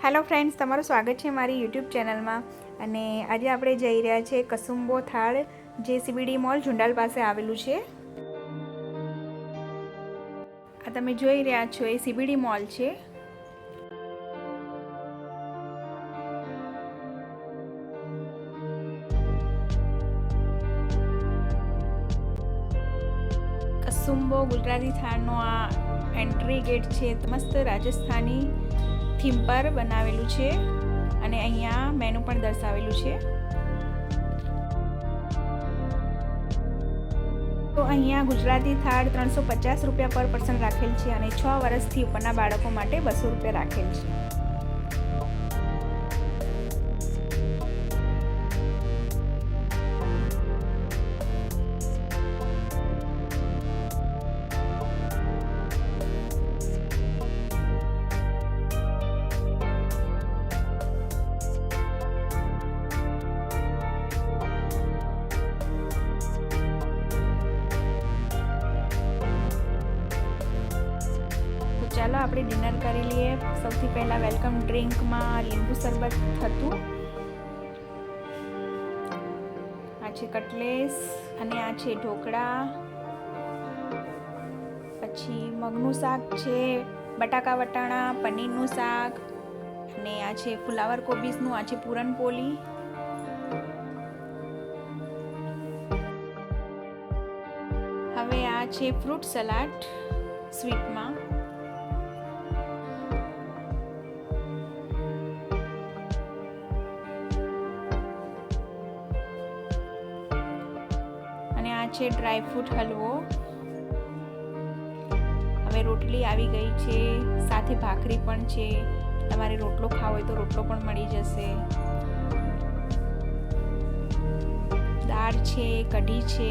Hello friends, तमाરું સ્વાગત છે મારી YouTube ચેનલમાં। અને આજે આપણે જઈ રહ્યા છે કસુંબો થાળ, જે CBD મોલ ઝુંડાલ પાસે આવેલું છે। આ તમે જોઈ રહ્યા છો એ CBD મોલ છે। કસુંબો ગુજરાતી થાળનો આ એન્ટ્રી ગેટ છે। મસ્ત રાજસ્થાની थीम पर बनावेलू छे अने अहींया मेनू पण दर्शावेलू छे। तो अहींया गुजराती थाळ 350 रुपया पर पर्सन राखेल छे अने 6 वर्षथी उपરના બાળકો માટે 200 रुपया राखेल छे। ચાલો આપણે ડિનર કરી લઈએ। સૌથી પહેલા વેલકમ ડ્રિંકમાં લીંબુ શરબત હતું, આ છે કટલેસ અને આ છે ઢોકળા, પછી મગનું શાક છે, બટાકા વટાણા, પનીરનું શાક અને આ છે ફુલાવર કોબીસનું, આ છે પૂરણપોળી। હવે આ છે ફ્રૂટ સલાડ સ્વીટમાં। છે ડ્રાય ફ્રૂટ હલવો। હવે રોટલી આવી ગઈ છે, સાથે ભાખરી પણ છે। તમારે રોટલો ખાવો હોય તો રોટલો પણ મળી જશે। દાળ છે, કઢી છે,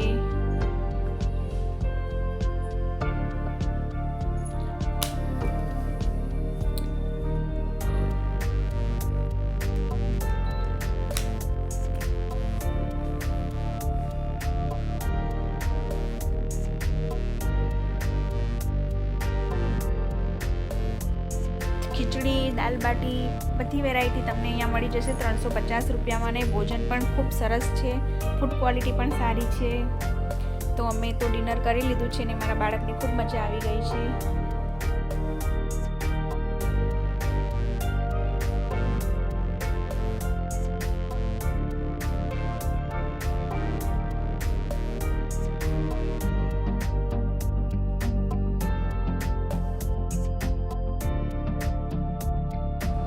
खिचड़ी, दाल बाटी, बधी वेरायटी तमने अहींया मळी जशे 350 रुपयामां। ने भोजन पण खूब सरस छे, फूड क्वॉलिटी पण सारी छे। तो अमे तो डिनर करी लीधुं छे ने मारा बाळकने खूब मजा आवी गई छे।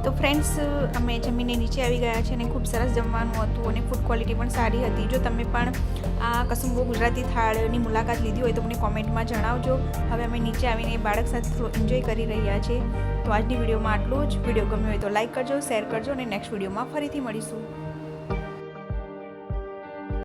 तो फ्रेंड्स, अमे जमीने नीचे आवी गया छे ने खूब सरस जमवानुं हतुं अने फूड क्वॉलिटी पण सारी हती। जो तमे पण आ कसुंबो गुजराती थाळनी मुलाकात लीधी होय तो मने कॉमेंटमां जणावजो। हवे अमे नीचे आवीने बाळक साथे थोडो एन्जॉय करी रह्या छे। तो आजनी विडियोमां आटલું જ। विडियो गम्यो होय तो लाइक करजो, शेर करजो अने नेक्स्ट विडियोमां फरीथी मळीशुं।